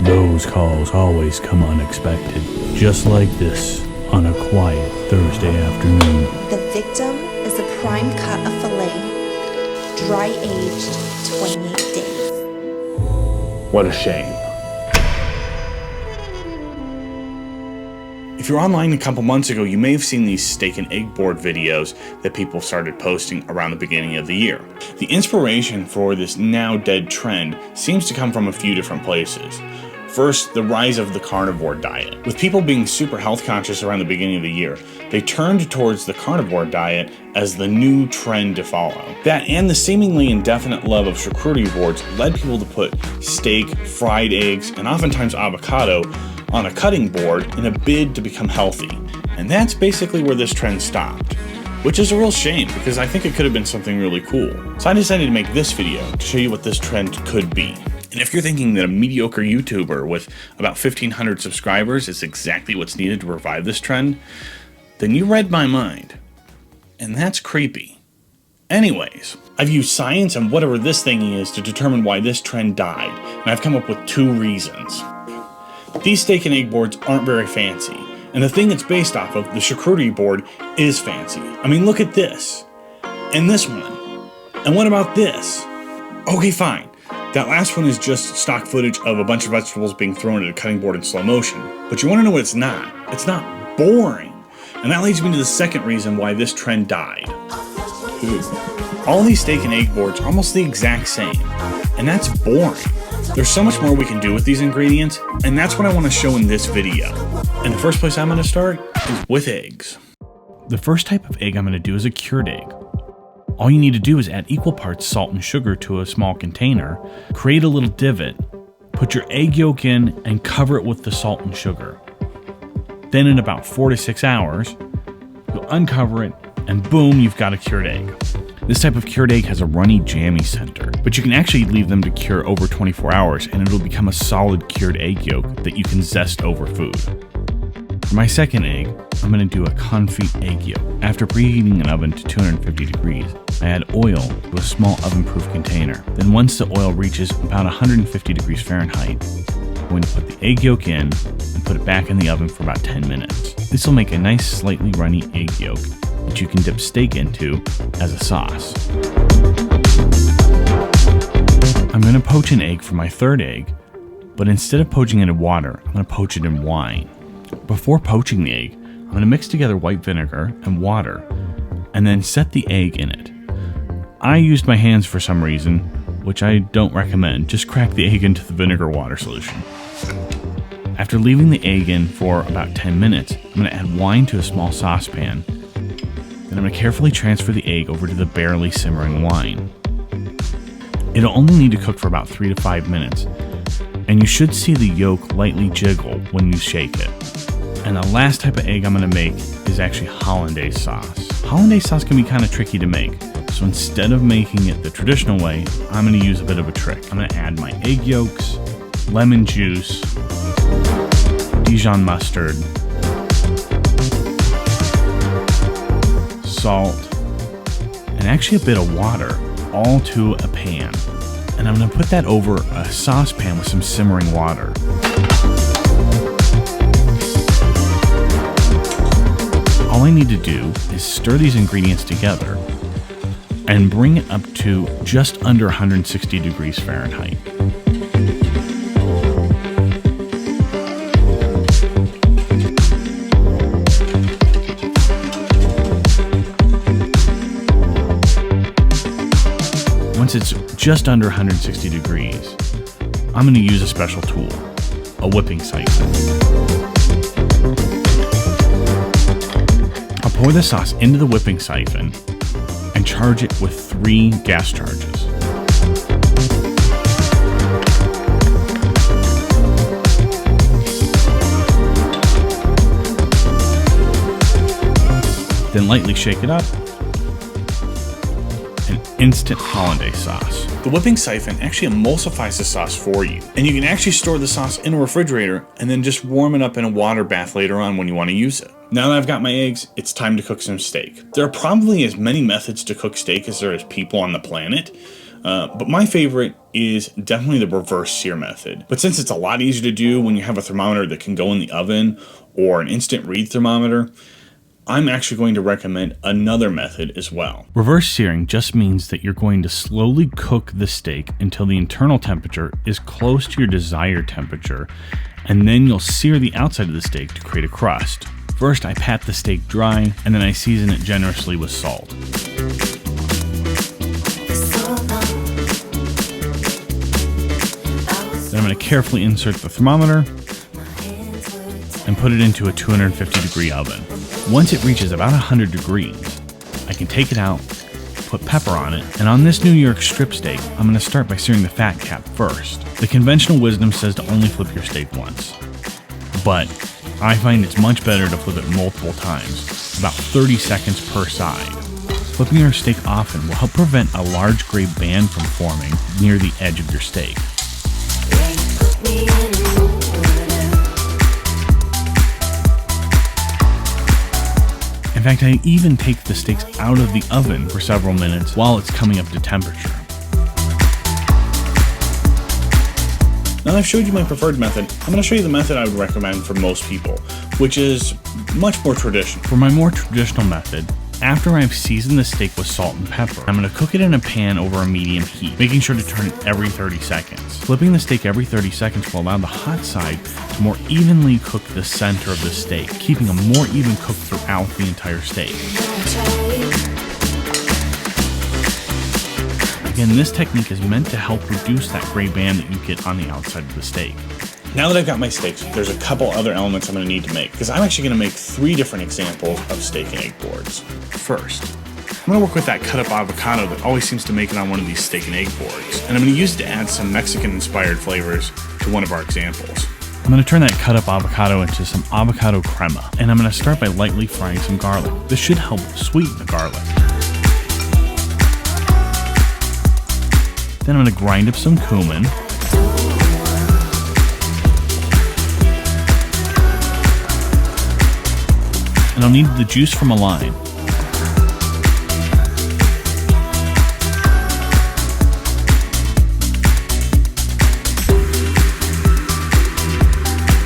Those calls always come unexpected, just like this on a quiet Thursday afternoon. The victim is a prime cut of filet, dry aged 28 days. What a shame. If you're online a couple months ago, you may have seen these steak and egg board videos that people started posting around the beginning of the year. The inspiration for this now dead trend seems to come from a few different places. First, the rise of the carnivore diet. With people being super health conscious around the beginning of the year, they turned towards the carnivore diet as the new trend to follow. That and the seemingly indefinite love of charcuterie boards led people to put steak, fried eggs, and oftentimes avocado on a cutting board in a bid to become healthy. And that's basically where this trend stopped, which is a real shame because I think it could have been something really cool. So I decided to make this video to show you what this trend could be. And if you're thinking that a mediocre YouTuber with about 1,500 subscribers is exactly what's needed to revive this trend, then you read my mind. And that's creepy. Anyways, I've used science and whatever this thing is to determine why this trend died, and I've come up with 2 reasons. These steak and egg boards aren't very fancy, and the thing it's based off of, the charcuterie board, is fancy. I mean, look at this. And this one. And what about this? Okay, fine. That last one is just stock footage of a bunch of vegetables being thrown at a cutting board in slow motion. But you want to know what it's not? It's not boring. And that leads me to the second reason why this trend died. All these steak and egg boards are almost the exact same. And that's boring. There's so much more we can do with these ingredients, and that's what I want to show in this video. And the first place I'm going to start is with eggs. The first type of egg I'm going to do is a cured egg. All you need to do is add equal parts salt and sugar to a small container, create a little divot, put your egg yolk in, and cover it with the salt and sugar. Then in about 4 to 6 hours, you'll uncover it, and boom, you've got a cured egg. This type of cured egg has a runny, jammy center, but you can actually leave them to cure over 24 hours and it'll become a solid cured egg yolk that you can zest over food. For my second egg, I'm going to do a confit egg yolk. After preheating an oven to 250 degrees, I add oil to a small oven-proof container. Then once the oil reaches about 150 degrees Fahrenheit, I'm going to put the egg yolk in and put it back in the oven for about 10 minutes. This will make a nice, slightly runny egg yolk that you can dip steak into as a sauce. I'm going to poach an egg for my third egg, but instead of poaching it in water, I'm going to poach it in wine. Before poaching the egg, I'm going to mix together white vinegar and water, and then set the egg in it. I used my hands for some reason, which I don't recommend. Just crack the egg into the vinegar water solution. After leaving the egg in for about 10 minutes, I'm going to add wine to a small saucepan. Then I'm going to carefully transfer the egg over to the barely simmering wine. It'll only need to cook for about 3 to 5 minutes, and you should see the yolk lightly jiggle when you shake it. And the last type of egg I'm going to make is actually hollandaise sauce. Hollandaise sauce can be kind of tricky to make, so instead of making it the traditional way, I'm going to use a bit of a trick. I'm going to add my egg yolks, lemon juice, Dijon mustard, salt, and actually a bit of water, all to a pan. And I'm going to put that over a saucepan with some simmering water. All I need to do is stir these ingredients together and bring it up to just under 160 degrees Fahrenheit. Once it's just under 160 degrees, I'm going to use a special tool, a whipping siphon. I'll pour the sauce into the whipping siphon and charge it with 3 gas charges. Then lightly shake it up. An instant hollandaise sauce. The whipping siphon actually emulsifies the sauce for you, and you can actually store the sauce in a refrigerator and then just warm it up in a water bath later on when you want to use it. Now that I've got my eggs, it's time to cook some steak. There are probably as many methods to cook steak as there is people on the planet. But my favorite is definitely the reverse sear method. But since it's a lot easier to do when you have a thermometer that can go in the oven or an instant read thermometer, I'm actually going to recommend another method as well. Reverse searing just means that you're going to slowly cook the steak until the internal temperature is close to your desired temperature, and then you'll sear the outside of the steak to create a crust. First, I pat the steak dry, and then I season it generously with salt. Then I'm going to carefully insert the thermometer and put it into a 250 degree oven. Once it reaches about 100 degrees, I can take it out, put pepper on it, and on this New York strip steak, I'm going to start by searing the fat cap first. The conventional wisdom says to only flip your steak once, but I find it's much better to flip it multiple times, about 30 seconds per side. Flipping your steak often will help prevent a large gray band from forming near the edge of your steak. In fact, I even take the steaks out of the oven for several minutes while it's coming up to temperature. Now that I've showed you my preferred method, I'm going to show you the method I would recommend for most people, which is much more traditional. For my more traditional method, after I've seasoned the steak with salt and pepper, I'm going to cook it in a pan over a medium heat, making sure to turn it every 30 seconds. Flipping the steak every 30 seconds will allow the hot side to more evenly cook the center of the steak, keeping a more even cook throughout the entire steak. Again, this technique is meant to help reduce that gray band that you get on the outside of the steak. Now that I've got my steaks, there's a couple other elements I'm going to need to make, because I'm actually going to make 3 different examples of steak and egg boards. First, I'm going to work with that cut up avocado that always seems to make it on one of these steak and egg boards, and I'm going to use it to add some Mexican-inspired flavors to one of our examples. I'm going to turn that cut up avocado into some avocado crema, and I'm going to start by lightly frying some garlic. This should help sweeten the garlic. Then I'm going to grind up some cumin. And I'll need the juice from a lime.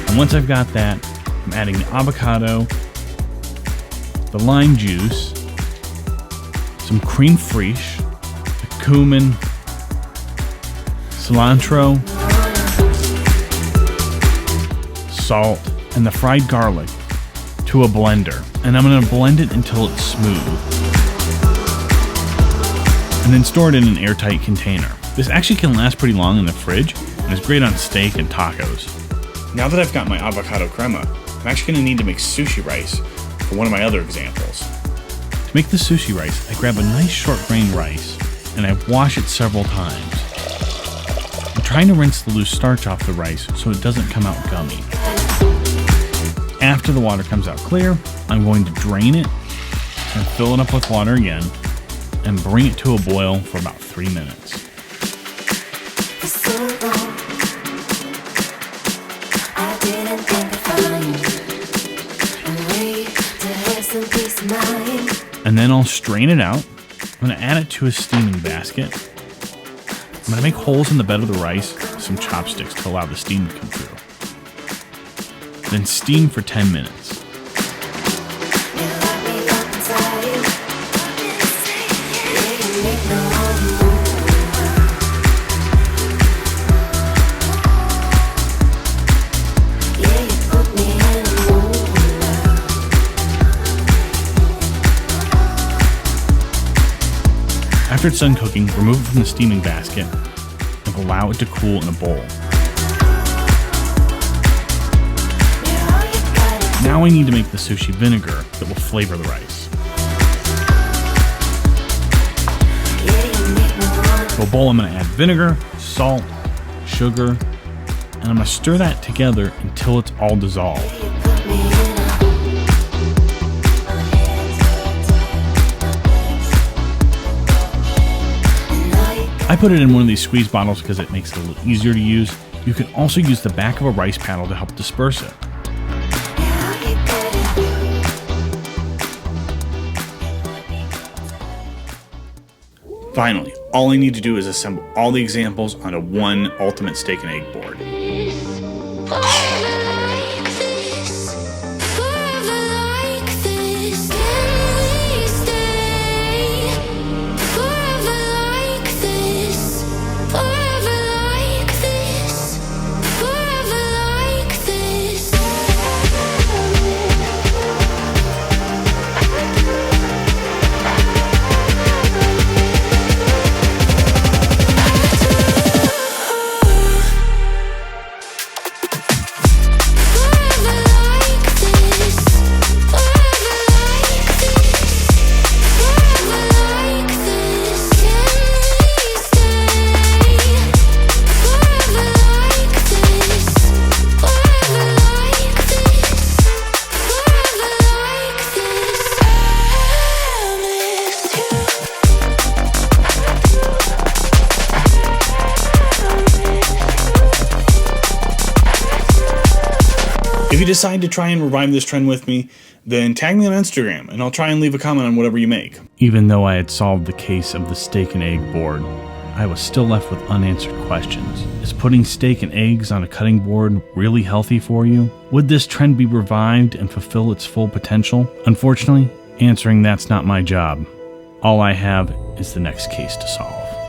And once I've got that, I'm adding the avocado, the lime juice, some creme fraiche, the cumin, cilantro, salt, and the fried garlic to a blender, and I'm going to blend it until it's smooth, and then store it in an airtight container. This actually can last pretty long in the fridge and is great on steak and tacos. Now that I've got my avocado crema, I'm actually going to need to make sushi rice for one of my other examples. To make the sushi rice, I grab a nice short grain rice and I wash it several times. I'm trying to rinse the loose starch off the rice so it doesn't come out gummy. After the water comes out clear, I'm going to drain it and fill it up with water again and bring it to a boil for about 3 minutes. And then I'll strain it out. I'm going to add it to a steaming basket. I'm going to make holes in the bed of the rice with some chopsticks to allow the steam to come through. Then steam for 10 minutes. After it's done cooking, remove it from the steaming basket and allow it to cool in a bowl. Now I need to make the sushi vinegar that will flavor the rice. To a bowl, I'm going to add vinegar, salt, sugar, and I'm going to stir that together until it's all dissolved. I put it in one of these squeeze bottles because it makes it a little easier to use. You can also use the back of a rice paddle to help disperse it. Finally, all I need to do is assemble all the examples onto one ultimate steak and egg board. If you decide to try and revive this trend with me, then tag me on Instagram and I'll try and leave a comment on whatever you make. Even though I had solved the case of the steak and egg board, I was still left with unanswered questions. Is putting steak and eggs on a cutting board really healthy for you? Would this trend be revived and fulfill its full potential? Unfortunately, answering that's not my job. All I have is the next case to solve.